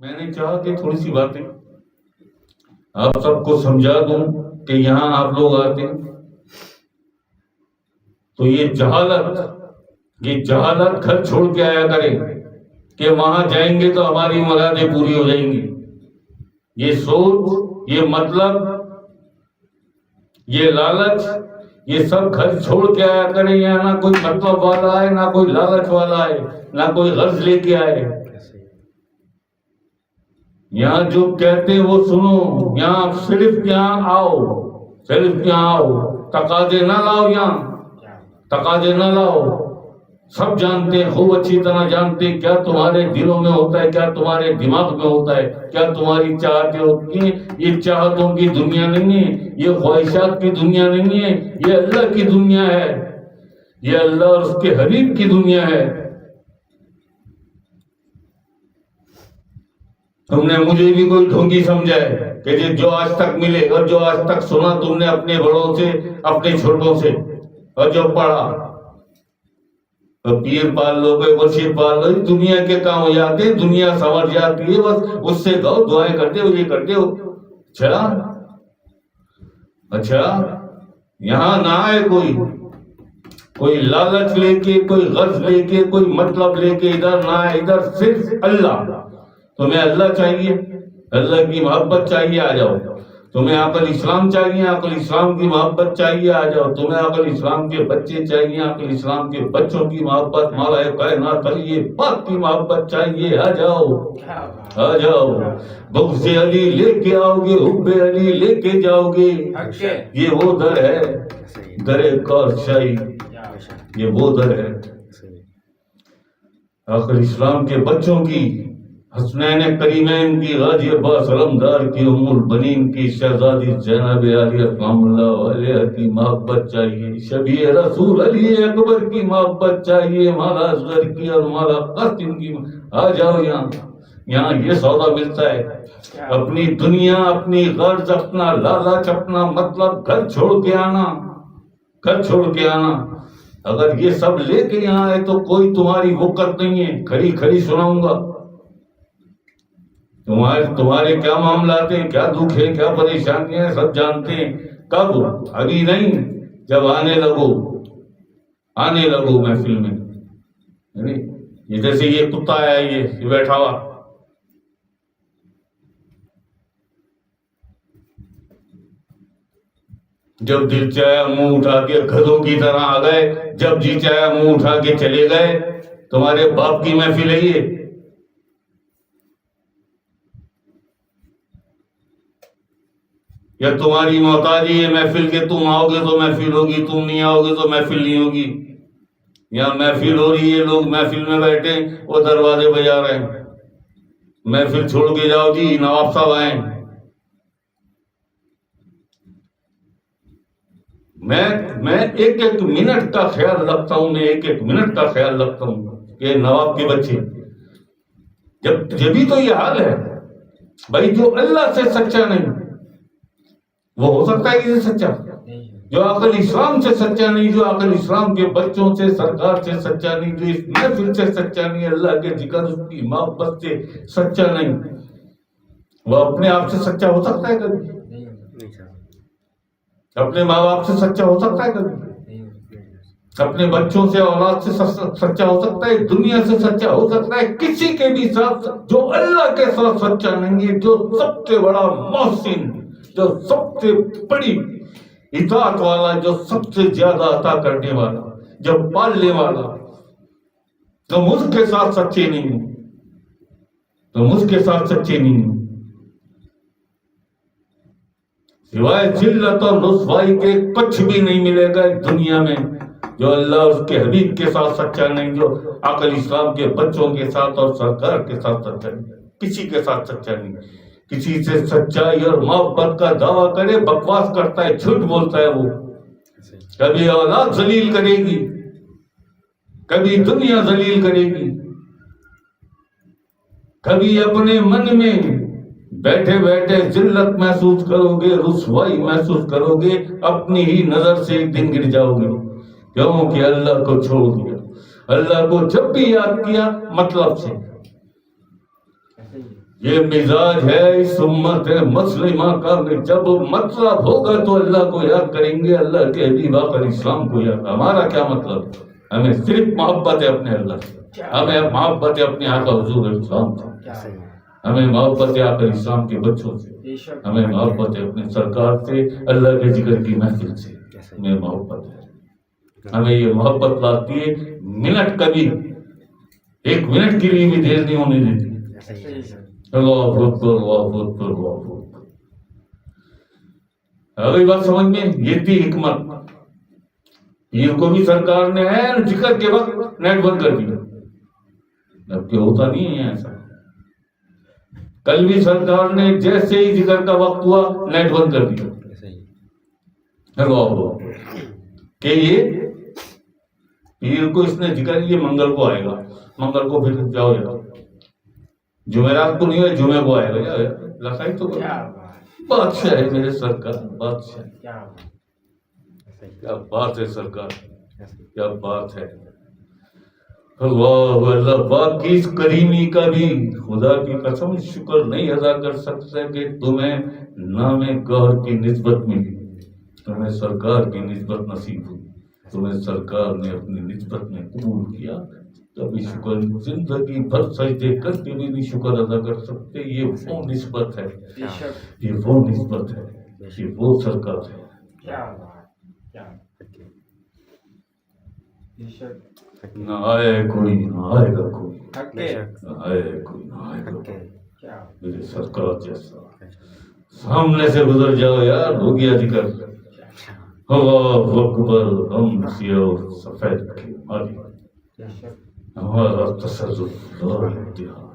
میں نے چاہا کہ تھوڑی سی باتیں آپ سب کو سمجھا دوں کہ یہاں آپ لوگ آتے ہیں تو یہ جہالت گھر چھوڑ کے آیا کریں کہ وہاں جائیں گے تو ہماری مرادیں پوری ہو جائیں گی. یہ سوچ، یہ مطلب، یہ لالچ، یہ سب گھر چھوڑ کے آیا کریں. یہاں نہ کوئی مطلب والا ہے، نہ کوئی لالچ والا ہے، نہ کوئی غرض لے کے آئے. یہاں جو کہتے ہیں وہ سنو. یہاں صرف یہاں آؤ، تقاضے نہ لاؤ. یہاں تقاضے نہ لاؤ. سب جانتے ہیں، خوب اچھی طرح جانتے ہیں کیا تمہارے دلوں میں ہوتا ہے، کیا تمہارے دماغ میں ہوتا ہے، کیا تمہاری چاہتیں ہوتی ہیں. یہ چاہتوں کی دنیا نہیں ہے، یہ خواہشات کی دنیا نہیں ہے، یہ اللہ کی دنیا ہے. یہ اللہ اور اس کے حبیب کی دنیا ہے. تم نے مجھے بھی کوئی ڈھونگی سمجھا ہے کہ جو آج تک ملے اور جو آج تک سنا تم نے اپنے بڑوں سے، اپنے چھوٹوں سے، اور جو پڑھا، پیر پال لو، کوئی مرشد پال لو، دنیا کے کام ہو جاتے ہیں، دنیا سمجھ جاتی ہے، بس اس سے کہو دعائیں کرتے ہو، یہ کرتے ہو. اچھا یہاں نہ آئے کوئی لالچ لے کے، کوئی غرض لے کے، کوئی مطلب لے کے ادھر نہ آئے. ادھر صرف اللہ. تمہیں اللہ چاہیے، اللہ کی محبت چاہیے، آ جاؤ. تمہیں عقل اسلام چاہیے، عقل اسلام کی محبت چاہیے، آ جاؤ. تمہیں عقل اسلام کے بچے چاہیے، عقل اسلام کے بچوں کی محبت، مولا کائنات علی پاک کی محبت چاہیے، آ جاؤ. بغض علی لے کے آؤ گے، حب علی لے کے جاؤ گے. یہ وہ در ہے، در کار شاہی. یہ وہ در ہے عقل اسلام کے بچوں کی، حسنین کریمین کی، غازی عباس علمدار کی، ام البنین کی، شہزادی زینب علی السلام اللہ علیہ کی محبت چاہیے. شبیہ رسول علی اکبر کی محبت چاہیے، مولا اصغر کی اور مولا قاسم کی. آ جاؤ یہاں یہ سودا ملتا ہے. اپنی دنیا، اپنی غرض، اپنا لالچ، اپنا مطلب گھر چھوڑ کے آنا. اگر یہ سب لے کے یہاں آئے تو کوئی تمہاری وقت نہیں ہے. کھڑی سناؤں گا تمہارے کیا معاملات ہیں، کیا دکھ ہے، کیا پریشانیاں ہیں، سب جانتے ہیں. کب؟ ابھی نہیں، جب آنے لگو محفل میں. یہ جیسے یہ کتا آیا، یہ بیٹھا ہوا، جب دل چاہا منہ اٹھا کے گدھوں کی طرح آ گئے، جب جی چاہا منہ اٹھا کے چلے گئے. تمہارے باپ کی محفل ہے یہ. یا تمہاری محتاجی ہے محفل کے، تم آؤ گے تو محفل ہوگی، تم نہیں آؤ گے تو محفل نہیں ہوگی. یہاں محفل ہو رہی ہے، لوگ محفل میں بیٹھے، وہ دروازے بجا رہے ہیں. محفل چھوڑ کے جاؤ جی، نواب صاحب آئیں. میں ایک منٹ کا خیال رکھتا ہوں، کہ نواب کے بچے جبھی تو یہ حال ہے بھائی. جو اللہ سے سچا نہیں، وہ ہو سکتا ہے کہ سچا، جو عقل اسلام سے سچا نہیں، جو عقل اسلام کے بچوں سے، سرکار سے سچا نہیں، جو اس محفل سے سچا نہیں، اللہ کے ذکر، اس کی محبت سے سچا نہیں، وہ اپنے آپ سے سچا ہو سکتا ہے کبھی؟ اپنے ماں باپ سے سچا ہو سکتا ہے کبھی؟ اپنے بچوں سے، اولاد سے سچا ہو سکتا ہے؟ دنیا سے سچا ہو سکتا ہے؟ کسی کے بھی ساتھ جو اللہ کے ساتھ سچا نہیں ہے، جو سب سے بڑا محسن، جو سب سے بڑی اطاعت والا، جو سب سے زیادہ عطا کرنے والا، جو پالنے والا، تو مجھ کے ساتھ سچے نہیں ہوں، سوائے ذلت اور رسوائی کے کچھ بھی نہیں ملے گا اس دنیا میں. جو اللہ اس کے حبیب کے ساتھ سچا نہیں، جو عقل اسلام کے بچوں کے ساتھ اور سرکار کے ساتھ سچا نہیں، کسی کے ساتھ سچا نہیں. کسی سے سچائی اور محبت کا دعویٰ کرے، بکواس کرتا ہے، جھوٹ بولتا ہے. وہ کبھی اولاد ذلیل کرے گی، کبھی دنیا ذلیل کرے گی، کبھی اپنے من میں بیٹھے بیٹھے ذلت محسوس کرو گے، رسوائی محسوس کرو گے، اپنی ہی نظر سے ایک دن گر جاؤ گے. کیوں کہ اللہ کو چھوڑ دیا. اللہ کو جب بھی یاد کیا مطلب سے، یہ مزاج ہے اس امت مسلمہ کا کہ جب مطلب ہوگا تو اللہ کو یاد کریں گے، اللہ کے حبیب آقا علیہ السلام کو یاد. ہمارا کیا مطلب ہے؟ ہمیں صرف محبت ہے اپنے اللہ سے، ہمیں محبت ہے اپنے آقا حضور علیہ السلام سے، ہمیں محبت ہے آقا علیہ السلام کے بچوں سے، ہمیں محبت ہے اپنے سرکار سے، اللہ کے ذکر کی محفل سے ہمیں محبت ہے. ہمیں یہ محبت لاتی ہے، منٹ کبھی ایک منٹ کے لیے بھی دیر نہیں ہونے دیتی. اللہ اکبر اللہ اکبر اللہ اکبر. اگلی بات سمجھ میں یہ تھی حکمت. پیر کو بھی سرکار نے ذکر کے وقت نیٹ بند کر دیا، جبکہ ہوتا نہیں ہے ایسا. کل بھی سرکار نے جیسے ہی ذکر کا وقت ہوا نیٹ بند کر دیا. کہ یہ پیر کو اس نے ذکر، یہ منگل کو آئے گا، منگل کو پھر جاؤ جاؤ، جمعرات کو نہیں ہوئے جمعے کو آئے گا. لکھائی تو بادشاہ ہے میرے سرکار، بادشاہ. کیا بات ہے سرکار، کیا بات ہے. اللہ اللہ پاک کی اس کریمی کا بھی خدا کی قسم شکر نہیں ادا کر سکتا کہ تمہیں نام گہر کی نسبت ملی، تمہیں سرکار کی نسبت نصیب ہوئی، تمہیں سرکار نے اپنی نسبت میں قبول کیا. کبھی شکر زندگی بھر سجدے کر کے بھی نہیں شکر ادا کر سکتے. یہ وہ نسبت ہے، یہ وہ نسبت ہے، یہ وہ سرکار ہے. نہ آئے کوئی نہ آئے گا کوئی، نہ آئے کوئی نہ آئے گا کوئی میرے سرکار جیسا. سامنے سے گزر جاؤ یار، ہو گیا ذکر. اللہ اکبر. ہم سیاہ اور سفید کے مالک، ہمارا تصرف اور امتحان.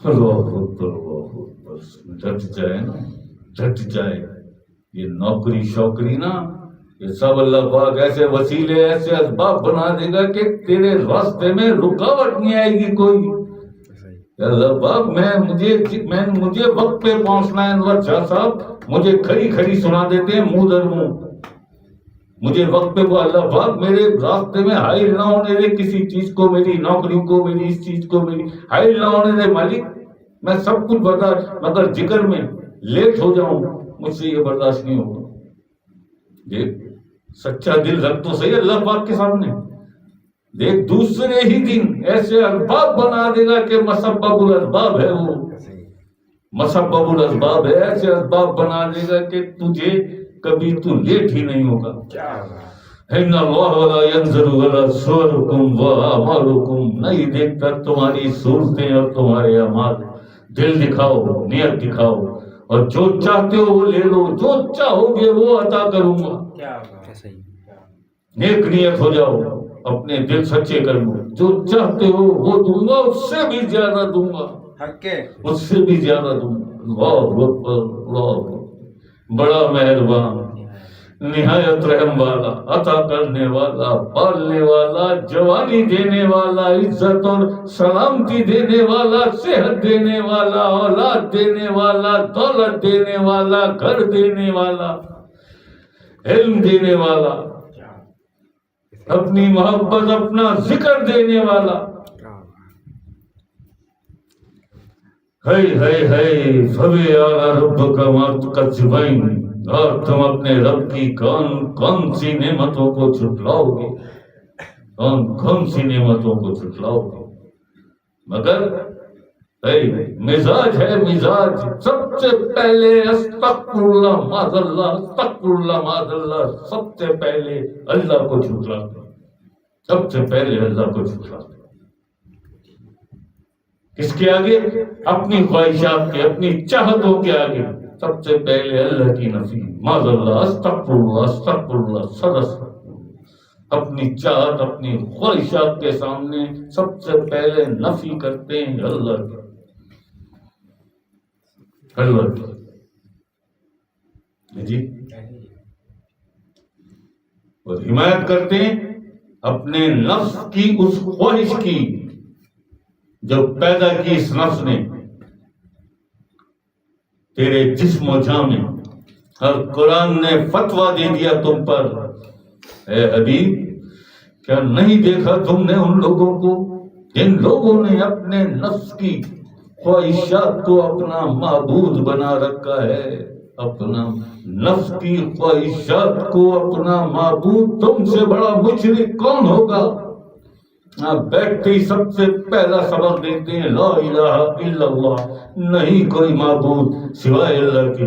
اللہ اکبر اللہ اکبر. ڈٹ جائے نا، ڈٹ جائے. یہ نوکری شوکری نا، یہ سب اللہ پاک ایسے وسیلے ایسے اسباب بنا دے گا کہ تیرے راستے میں رکاوٹ نہیں آئے گی کوئی. اللہ پاک مجھے وقت پہ پہنچنا ہے. انور شاہ صاحب مجھے کھڑی کھڑی سنا دیتے ہیں منہ در منہ. مجھے وقت پہ وہ اللہ پاک میرے راستے میں حائل نہ ہونے دے کسی چیز کو، میری نوکری کو، میری اس چیز کو، میری حائل نہ ہونے دے مالک. میں سب کچھ برداشت، مگر ذکر میں لیٹ ہو جاؤں مجھ سے یہ برداشت نہیں ہوگا. دیکھ سچا دل رکھ تو صحیح اللہ پاک کے سامنے. دیکھ دوسرے ہی دن ایسے اسباب بنا دے گا کہ مسبب الاسباب ہے، وہ مسبب الاسباب ہے. ایسے اسباب بنا دے گا کہ تجھے کبھی تو لیٹ ہی نہیں ہوگا. ان اللہ لا ينظر الى صورکم واعمالکم. نہیں دیکھتا تمہاری صورتیں اور تمہارے اعمال. دل دکھاؤ، نیت دکھاؤ، اور جو چاہتے ہو وہ لے لو، جو چاہو گے وہ عطا کروں گا. نیک نیت ہو جاؤ، اپنے دل سچے کر لو. جو چاہتے ہو وہ دوں گا، اس سے بھی زیادہ دوں گا، اس سے بھی زیادہ دوں گا. اللہ اکبر اللہ اکبر. بڑا مہربان، نہایت رحم والا، عطا کرنے والا، پالنے والا، جوانی دینے والا، عزت اور سلامتی دینے والا، صحت دینے والا، اولاد دینے والا، دولت دینے والا، گھر دینے والا، علم دینے والا، اپنی محبت اپنا ذکر دینے والا. ہے فبی اعلی ربک ما تکذبین. اور تم اپنے رب کی کون سی نعمتوں کو جھٹلاؤ گے، کون سی نعمتوں کو جھٹلاؤ گے. مگر مزاج ہے، مزاج سب سے پہلے استغفر اللہ معاذ اللہ، استغفر اللہ معاذ اللہ. سب سے پہلے اللہ کو جھٹلاتے، سب سے پہلے اللہ کو جھٹلاتے. کس کے آگے؟ اپنی خواہشات کے، اپنی چاہتوں کے آگے. سب سے پہلے اللہ کی نفی، معاذ اللہ، استغفر اللہ استغفر اللہ. سدس اپنی چاہت اپنی خواہشات کے سامنے سب سے پہلے نفی کرتے ہیں اللہ کی، اللہ کی جی. اور حمایت کرتے ہیں اپنے نفس کی، اس خواہش کی جو پیدا کی اس نفس نے تیرے جسم و جان میں. اور قرآن نے فتویٰ دے دیا تم پر، اے حبیب کیا نہیں دیکھا تم نے ان لوگوں کو جن لوگوں نے اپنے نفس کی خواہشات کو اپنا معبود بنا رکھا ہے، اپنا نفس کی خواہشات کو اپنا معبود، تم سے بڑا مشرک کون ہوگا؟ بیٹھتے ہی سب سے پہلا سبق دیتے ہیں لا الہ الا اللہ، نہیں کوئی معبود سوائے اللہ کے۔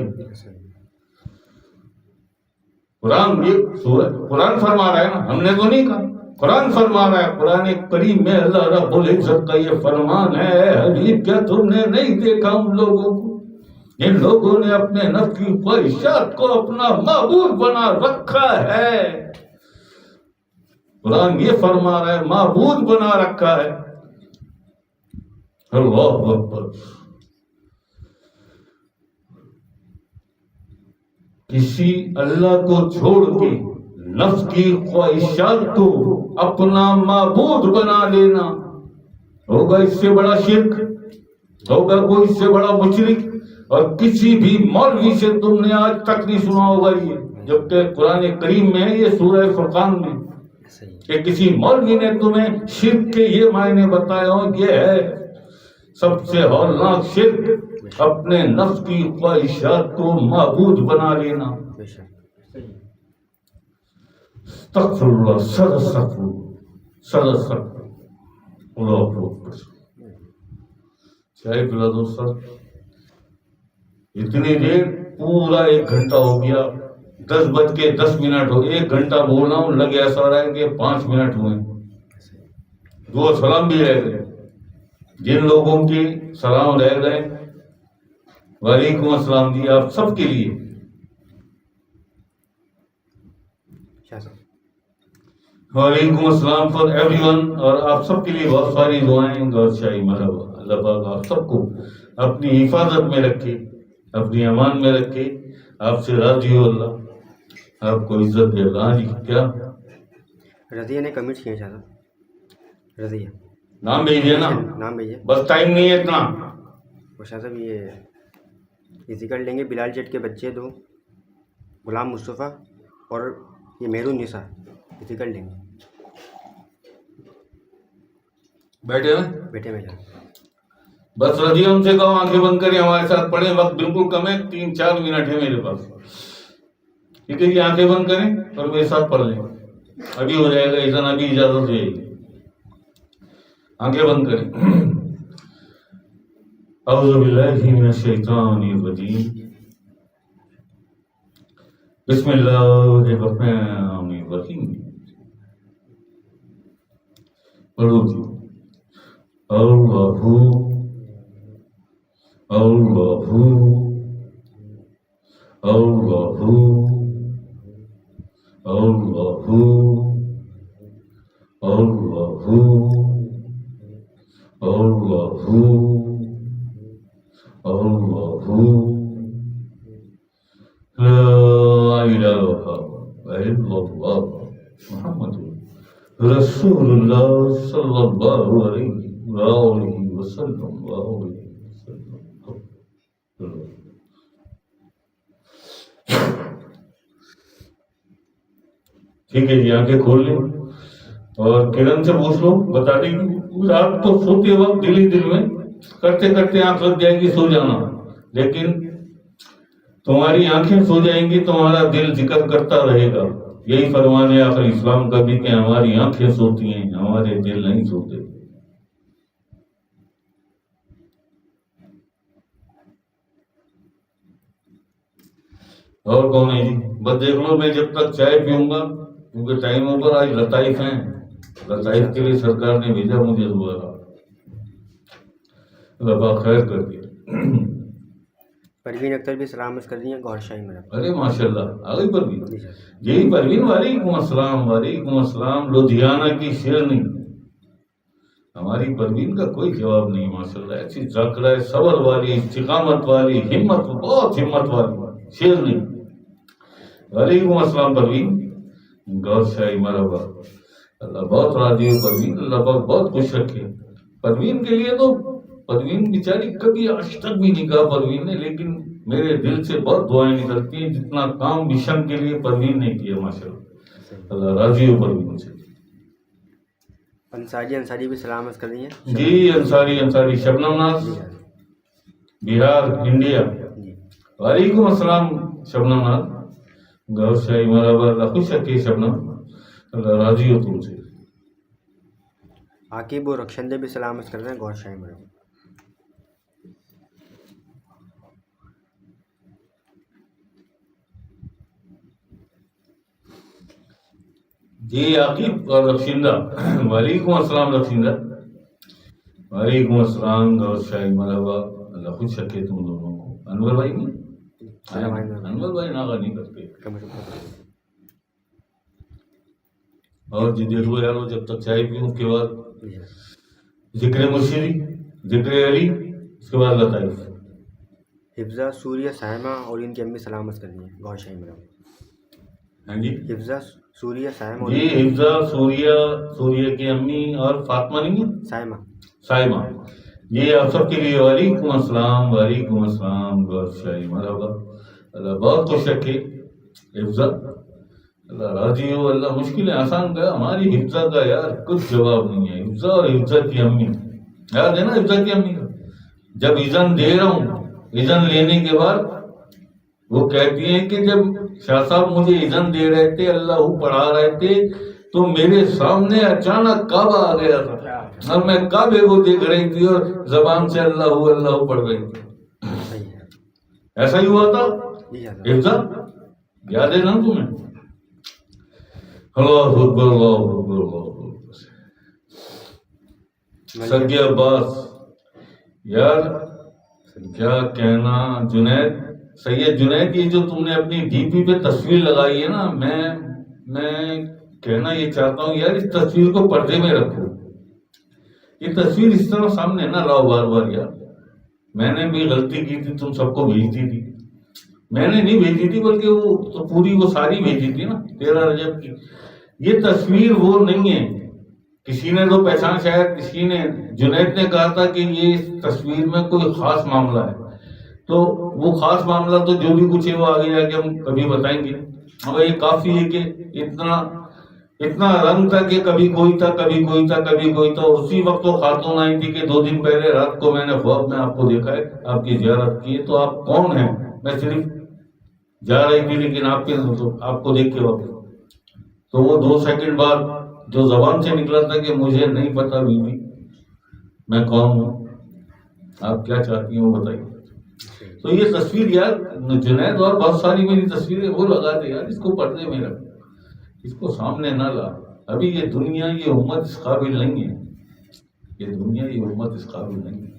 قرآن فرما رہا ہے نا، ہم نے تو نہیں کہا، قرآن فرما رہا ہے۔ قرآن کریم میں اللہ رب العزت کا یہ فرمان ہے، حبیب کیا تم نے نہیں دیکھا ان لوگوں کو جن لوگوں نے اپنے نفس کی خواہشات کو اپنا معبود بنا رکھا ہے؟ قرآن یہ فرما رہا ہے معبود بنا رکھا ہے۔ اللہ اکبر۔ کسی اللہ کو چھوڑ کے نفس کی خواہشات کو اپنا معبود بنا لینا، ہوگا اس سے بڑا شرک؟ ہوگا کوئی اس سے بڑا مشرک؟ اور کسی بھی مولوی سے تم نے آج تک نہیں سنا ہوگا یہ، جبکہ قرآن کریم میں ہے یہ سورہ فرقان میں، کہ کسی مولوی نے تمہیں شرک کے یہ معنی بتایا ہو۔ یہ ہے سب سے ہولناک شرک، اپنے نفس کی خواہشات کو معبود بنا لینا۔ استغفر اللہ، استغفر اللہ۔ چائے پلا دو سر، اتنی دیر پورا 1 گھنٹہ ہو گیا، 10:10 ہو، 1 گھنٹہ بول رہا ہوں، لگے ایسا رہا ہے کہ 5 منٹ ہوئے، 2 سلام بھی رہ گئے۔ جن لوگوں کی سلام رہ گئے وعلیکم السلام دی آپ سب کے لیے۔ وعلیکم السلام فار ایوری ون، اور آپ سب کے لیے بہت ساری دعائیں، گور شاہی مرحبا۔ اللہ پاک آپ سب کو اپنی حفاظت میں رکھے، اپنی امان میں رکھے، آپ سے راضی ہو اللہ، آپ کو عزت دے اللہ۔ جی کیا رضیہ نے کمنٹ کیا چاہتا، رضیہ نام بھیجیے نا، نام بھیجیے، بس ٹائم نہیں ہے اتنا۔ وہ شاہ صاحب یہ ذکر لیں گے بلال جٹ کے بچے 2، غلام مصطفیٰ اور یہ مہرون نساء، ذکر لیں گے۔ بیٹھے ہوئے بیٹے میں جا بس رضی ہم سے کہو آنکھیں بند کریں، ہمارے ساتھ پڑھیں، وقت بالکل کم ہے، 3-4 منٹ ہے میرے پاس، ٹھیک ہے جی؟ آنکھیں بند کریں اور میرے ساتھ پڑھ لیں، ابھی ہو جائے گا اذن، ابھی اجازت ہو جائے گی۔ آنکھیں بند کریں۔ اعوذ باللہ من الشیطان الرجیم، بسم اللہ الرحمن الرحیم۔ پڑھو جی۔ اللہ اللہ اللہ اللہ اللہ لا الہ الا اللہ محمد رسول اللہ صلی اللہ علیہ وآلہ وسلم۔ ٹھیک ہے جی، آنکھیں کھول لیں اور کرن سے پوچھ لو، بتا دے گی۔ رات کو سوتے وقت دل ہی دل میں کرتے کرتے آنکھ لگ جائے گی، سو جانا، لیکن تمہاری آنکھیں سو جائیں گی، تمہارا دل ذکر کرتا رہے گا۔ یہی فرمان ہے آخر اسلام کا بھی، کہ ہماری آنکھیں سوتی ہیں، ہمارے دل نہیں سوتے۔ اور کون ہے جی؟ بس دیکھ لو، میں جب تک چائے پیوں گا، کیونکہ ٹائم اوپر، آج لطائف ہیں، لطائف کے لیے سرکار نے بھیجا مجھے دوبارہ، اللہ پاک خیر کر دیا۔ پروین اختر بھی سلامت کر رہی ہیں گور شاہی میں۔ ارے ماشاءاللہ، آ گئی پروین جی؟ پروین وعلیکم السلام، وعلیکم السلام۔ لدھیانہ کی شیرنی، ہماری پروین کا کوئی جواب نہیں، ماشاءاللہ، ایسی ذاکرہ صبر والی، استقامت والی، ہمت، بہت ہمت والی شیرنی۔ وعلیکم السلام پروین، گور شاہی مرحبا۔ اللہ بہت راضی ہو پروین، اللہ پاک بہت خوش رکھے پروین کے لیے۔ تو پروین بیچاری کبھی آج تک بھی نہیں کہا پروین نے، لیکن میرے دل سے بہت دعائیں نکلتی ہیں، جتنا کام مشن کے لیے پروین نے کیا، ماشاءاللہ، اللہ راضی ہو پروین سے۔ انصاری بھی سلامت کر رہی ہیں. جی انصاری شبنم ناز جی حضرت. بہار انڈیا. جی وعلیکم السلام شبنم ناز. گور شاہی مرحبا. اللہ خوش رکھے شبنم. اللہ راضی ہو تم سے. عاقب و رخشندے بھی سلامت کر رہے ہیں گور شاہی مرحبا. جی عاقب اور رخشندہ. وعلیکم السلام رخشندہ. وعلیکم السلام گور شاہی مرحبا. اللہ خوش رکھے تم دونوں کو. انور بھائی نہیں انور بھائی ناغا نہیں کرتے. اور جی دیکھ لو یارو جب تک چائے پیوں اس کے بعد ذکر مرشدی ذکر علی اس کے بعد لطائف. حفظہ سوریہ سائمہ اور ان کی امی سلامت کر رہی ہیں گور شاہی مرحبا. ہاں جی حفظہ سوریہ سائمہ اور جی حفظہ سوریہ کی امی اور فاطمہ نہیں ہے سائمہ. یہ آپ سب کے لیے وعلیکم السلام. وعلیکم السلام گور شاہی مرحبا. اللہ بہت خوش رکھے حفظہ. اللہ راضی ہو. اللہ مشکلیں آسان کر. ہماری حفظہ کا یار کچھ جواب نہیں ہے. حفظہ اور حفظہ کی امی یاد ہے نا. حفظہ کی امی کا جب اذن دے رہا ہوں اذن لینے کے بعد وہ کہتی ہیں کہ جب شاہ صاحب مجھے اذن دے رہے تھے اللہ پڑھا رہے تھے تو میرے سامنے اچانک کعبہ آ گیا تھا اور میں کعبے کو دیکھ رہی تھی اور زبان سے اللہ پڑھ رہی تھی. ایسا ہی ہوا تھا حفظہ. یاد ہے نا تمہیں. اللہ اکبر اللہ اکبر اللہ اکبر. سگے عباس یار کیا کہنا. جنید سید جنید یہ جو تم نے اپنی ڈی پی پہ تصویر لگائی ہے نا میں کہنا یہ چاہتا ہوں یار اس تصویر کو پردے میں رکھو. یہ تصویر اس طرح سامنے نہ لاؤ بار بار یار. میں نے بھی غلطی کی تھی تم سب کو بھیجتی تھی. میں نے نہیں بھیجی تھی بلکہ وہ تو پوری وہ ساری بھیجی تھی نا 13 رجب کی. یہ تصویر وہ نہیں ہے. کسی نے تو پہچان شاید کسی نے جنید نے کہا تھا کہ یہ اس تصویر میں کوئی خاص معاملہ ہے. تو وہ خاص معاملہ تو جو بھی کچھ ہے وہ آگے جا کے ہم کبھی بتائیں گے. مگر یہ کافی ہے کہ اتنا رنگ تھا کہ کبھی کوئی تھا کبھی کوئی تھا کبھی کوئی تھا. اسی وقت وہ خاتون آئی تھی کہ 2 دن پہلے رات کو میں نے خواب میں آپ کو دیکھا ہے آپ کی زیارت کی ہے. تو آپ کون ہیں. میں صرف جا رہی تھی لیکن آپ کو دیکھ کے واپس. تو وہ 2 سیکنڈ بعد جو زبان سے نکلا تھا کہ مجھے نہیں پتا بیوی میں کون ہوں آپ کیا چاہتی ہیں وہ بتائیے. تو یہ تصویر یار جنید اور بہت ساری میری تصویریں وہ لگا دے یار. اس کو پردے میں رکھ. اس کو سامنے نہ لا. ابھی یہ دنیا یہ امت اس قابل نہیں ہے. یہ دنیا یہ امت اس قابل نہیں ہے.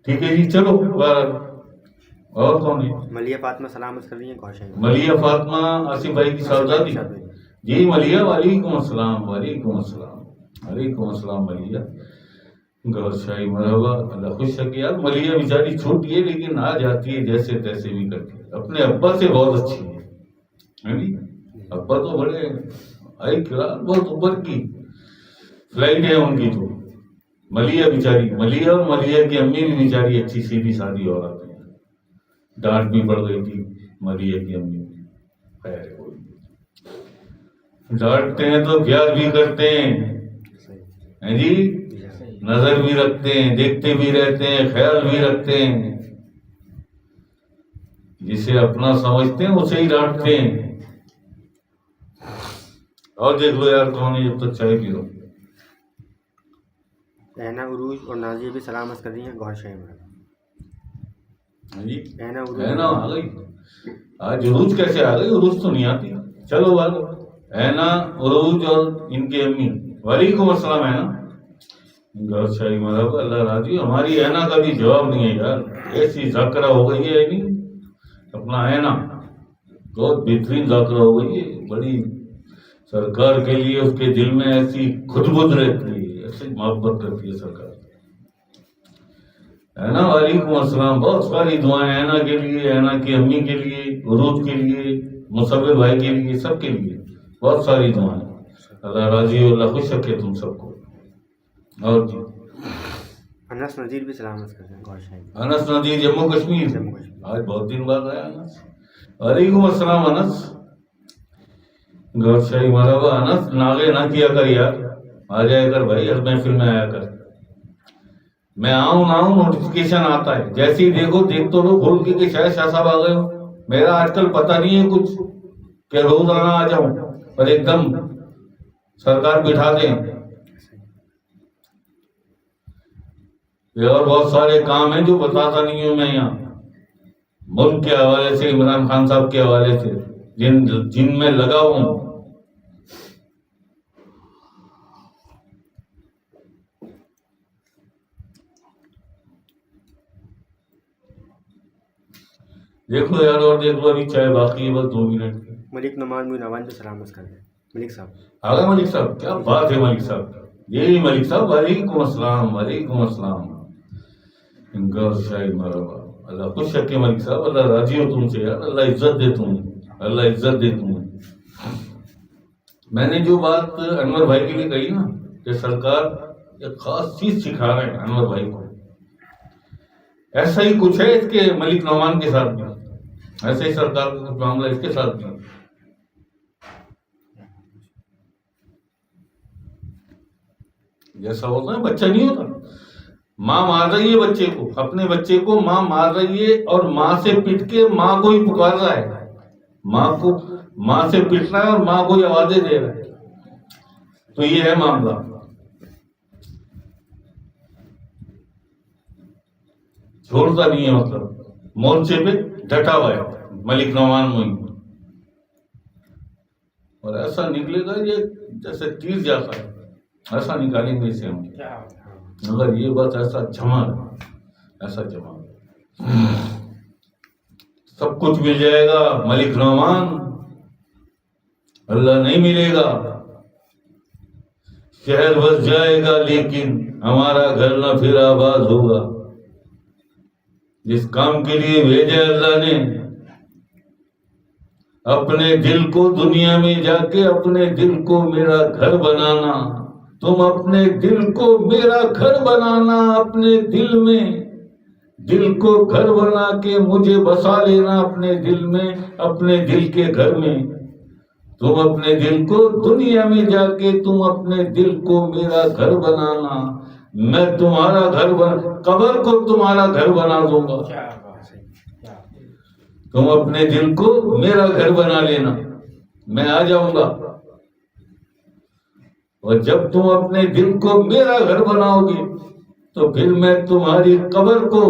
ٹھیک ہے جی چلو. اور کون ہے. ملیہ فاطمہ سلامت کر رہی ہیں گور شاہی. ملیہ فاطمہ آصف بھائی کی صاحبزادی. جی ملیہ وعلیکم السلام. وعلیکم السلام. وعلیکم السلام ملیہ گور شاہی مرحبا. اللہ خوش رکھے یار. ملیہ بیچاری چھوٹی ہے لیکن آ جاتی ہے جیسے تیسے بھی کر کے. اپنے ابا سے بہت اچھی ہے. ابا تو بڑے ہائی کلاس بہت اوپر کی فلائٹ ہے ان کی. تو ملیہ بیچاری ملیہ اور ملیہ کی امی بھی بیچاری اچھی سیدھی سادی عورت ہے. ڈانٹ بھی پڑ گئی تھی ملیہ کی امی. خیر ڈانٹتے ہیں تو پیار بھی کرتے ہیں جی. نظر بھی رکھتے ہیں دیکھتے بھی رہتے ہیں خیال بھی رکھتے ہیں. جسے اپنا سمجھتے ہیں اسے ہی ڈانٹتے ہیں. اور دیکھ لو یار کون ہے جب تک چائے پی لو. اینا عروج اور نازیہ بھی سلامت کر رہی ہیں گور شاہی مرحبا. جی اینا عروج اینا آ گئی. آج عروج کیسے آ گئی. عروج تو نہیں آتی. چلو بات اینا عروج اور ان کے امی. وعلیکم السلام اینا گور شاہی مرحبا. اللہ راضی. ہماری اینا کا بھی جواب نہیں ہے یار. ایسی ذاکرہ ہو گئی ہے نہیں اپنا اینا. بہت بہترین ذاکرہ ہو گئی ہے. بڑی سرکار کے لیے اس کے دل میں ایسی خود بد رہتی ہے ایسی محبت کرتی ہے سرکار. اینا وعلیکم السلام. بہت ساری دعائیں اینا کے لیے اینا کی امی کے لیے عروج کے لیے مصور بھائی کے لیے سب کے لیے بہت ساری دعائیں. اللہ راضی ہو. اللہ خوش رکھے تم سب کو. اور جی انس نذیر بھی سلامت کر رہے ہیں گور شاہی. انس نذیر جموں کشمیر. آج بہت دن بعد آیا انس. وعلیکم السلام انس. گھر سے ہی مرحبا انس ناغے نہ کیا کر یار, آ جائے کر بھائی, ہر محفل میں آیا کر. میں آؤں نہ آؤں نوٹیفکیشن آتا ہے, جیسے ہی دیکھو دیکھ تو لو کھول کے کہ شاید شاہ صاحب آ گئے ہو. میرا آج کل پتہ نہیں ہے کچھ کہ روزانہ آ جاؤں, پر ایک دم سرکار بٹھا دیں. اور بہت سارے کام ہیں جو بتاتا نہیں ہوں میں یہاں, ملک کے حوالے سے, عمران خان صاحب کے حوالے سے, جن میں لگا ہوں. دیکھو یار, اور دیکھ لو, ابھی چائے باقی ہے بس 2 منٹ کی. ملک نعمان بھی نعمان پہ سلام کر دیں. ملک صاحب آ گئے ملک صاحب, کیا بات ہے ملک صاحب, یہی ملک صاحب, وعلیکم السلام, وعلیکم السلام. ان کا شاید مرحبا. اللہ خوش رکھے ملک صاحب, اللہ راضی ہو تم سے یار, اللہ عزت دے تمہیں, اللہ عزت دے تمہیں. میں نے جو بات انور بھائی کے لیے کہی نا کہ سرکار ایک خاص چیز سکھا رہے ہیں انور بھائی کو, ایسا ہی کچھ ہے اس کے ملک نعمان کے ساتھ بھی, ایسا ہی سرکار کا کچھ معاملہ اس کے ساتھ بھی. جیسا ہوتا ہے بچہ نہیں ہوتا, ماں مار رہی ہے بچے کو, اپنے بچے کو ماں مار رہی ہے اور ماں سے پٹ کے ماں کو ہی پکار رہا ہے, ماں سے پٹ رہا ہے اور ماں کو ہی آوازیں دے رہا ہے. تو یہ ہے معاملہ. چھوڑتا نہیں ہے, مطلب مورچے پہ ڈٹا ہوا ہے ملک نعمان میں, اور ایسا نکلے گا یہ جیسے تیر جاتا ہے, ایسا نکالیں گے اسے ہم. مگر یہ بات ایسا جمع, ایسا جمع, سب کچھ مل جائے گا ملک نعمان, اللہ نہیں ملے گا. شہر بس جائے گا لیکن ہمارا گھر نہ پھر آباد ہوگا. جس کام کے لیے بھیجا اللہ نے, اپنے دل کو دنیا میں جا کے اپنے دل کو میرا گھر بنانا. تم اپنے دل کو میرا گھر بنانا, اپنے دل میں دل کو گھر بنا کے مجھے بسا لینا اپنے دل میں, اپنے دل کے گھر میں. تم اپنے دل کو دنیا میں جا کے تم اپنے دل کو میرا گھر بنانا, میں تمہارا گھر قبر کو تمہارا گھر بنا دوں گا. تم اپنے دل کو میرا گھر بنا لینا, میں آ جاؤں گا. اور جب تم اپنے دل کو میرا گھر بناؤ گے تو پھر میں تمہاری قبر کو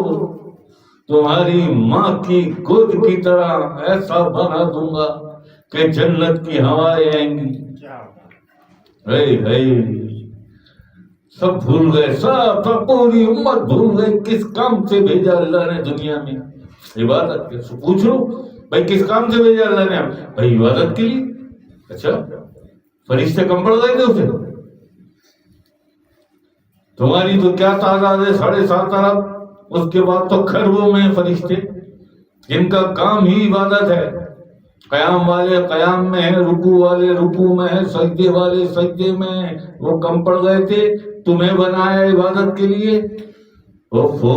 تمہاری ماں کی گود کی طرح ایسا بنا دوں گا کہ جنت کی ہوائیں آئیں گی. سب بھول گئے, سب پوری امت بھول گئی کس کام سے بھیجا اللہ نے دنیا میں. عبادت کے. پوچھ لو بھائی کس کام سے بھیجا اللہ نے, بھائی عبادت کے لیے. اچھا فرشتے کم پڑ گئے تھے اسے؟ تمہاری تو کیا تعداد ہے, 7.5 ارب. اس کے بعد تو کھربوں میں فرشتے جن کا کام ہی عبادت ہے. قیام والے قیام میں ہیں, رکوع والے رکوع میں ہیں, سجدے والے سجدے میں ہیں. وہ کم پڑ گئے تھے, تمہیں بنایا عبادت کے لیے. اوفو,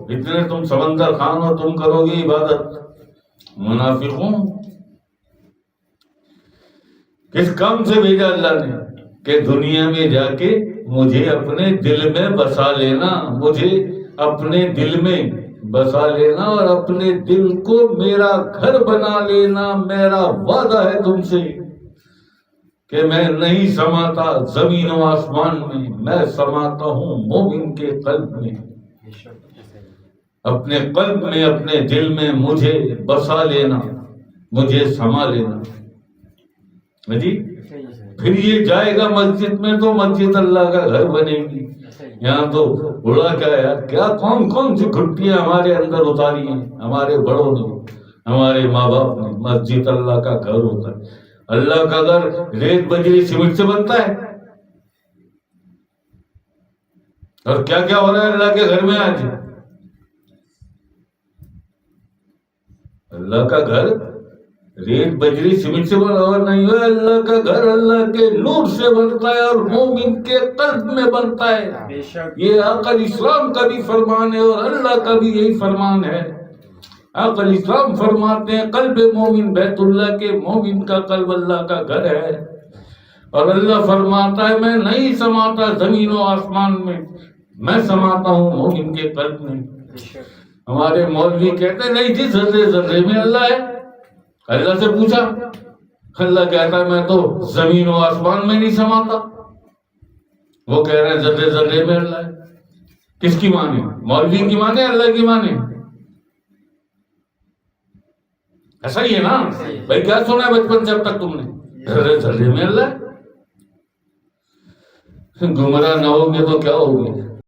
اتنے تم سمندر خان ہو, تم کرو گے عبادت. منافقوں, کس کام سے بھیجا اللہ نے کہ دنیا میں جا کے مجھے اپنے دل میں بسا لینا, مجھے اپنے دل میں بسا لینا اور اپنے دل کو میرا گھر بنا لینا. میرا وعدہ ہے تم سے کہ میں نہیں سماتا زمین و آسمان میں سماتا ہوں مومن کے قلب میں. اپنے قلب میں اپنے دل میں مجھے بسا لینا, مجھے سما لینا. جی پھر یہ جائے گا مسجد میں تو مسجد اللہ کا گھر بنے گی. یہاں تو بڑا کیا ہے, کیا کون کون سی گھٹیاں ہمارے اندر اتاری ہیں ہمارے بڑوں نے, ہمارے ماں باپ نے. مسجد اللہ کا گھر ہوتا ہے. اللہ کا گھر ریت بجری سیمنٹ سے بنتا ہے. اور کیا کیا ہو رہا ہے اللہ کے گھر میں آج. اللہ کا گھر ریت بجری سیمنٹ سے بنا ہوا نہیں ہے. اللہ کا گھر اللہ کے نور سے بنتا ہے اور مومن کے قلب میں بنتا ہے. یہ آقا اسلام کا بھی فرمان ہے اور اللہ کا بھی یہی فرمان ہے آقا اسلام فرماتے ہیں قلب مومن بیت اللہ کے مومن کا قلب اللہ کا گھر ہے، اور اللہ فرماتا ہے میں نہیں سماتا زمین و آسمان میں سماتا ہوں مومن کے قلب میں۔ ہمارے مولوی کہتے ہیں نہیں جی ذرے ذرے میں اللہ ہے۔ اللہ سے پوچھا، اللہ کہتا ہے میں تو زمین و آسمان میں نہیں سماتا، وہ کہہ رہے ہیں ذرے ذرے میں اللہ ہے۔ کس کی مانے؟ مولوی کی مانے اللہ کی مانے؟ ایسا ہی ہے نا بھائی، کیا سنا ہے بچپن سے اب تک تم نے؟ ذرے ذرے میں اللہ ہے۔ گمراہ نہ ہوگے تو کیا ہوگے؟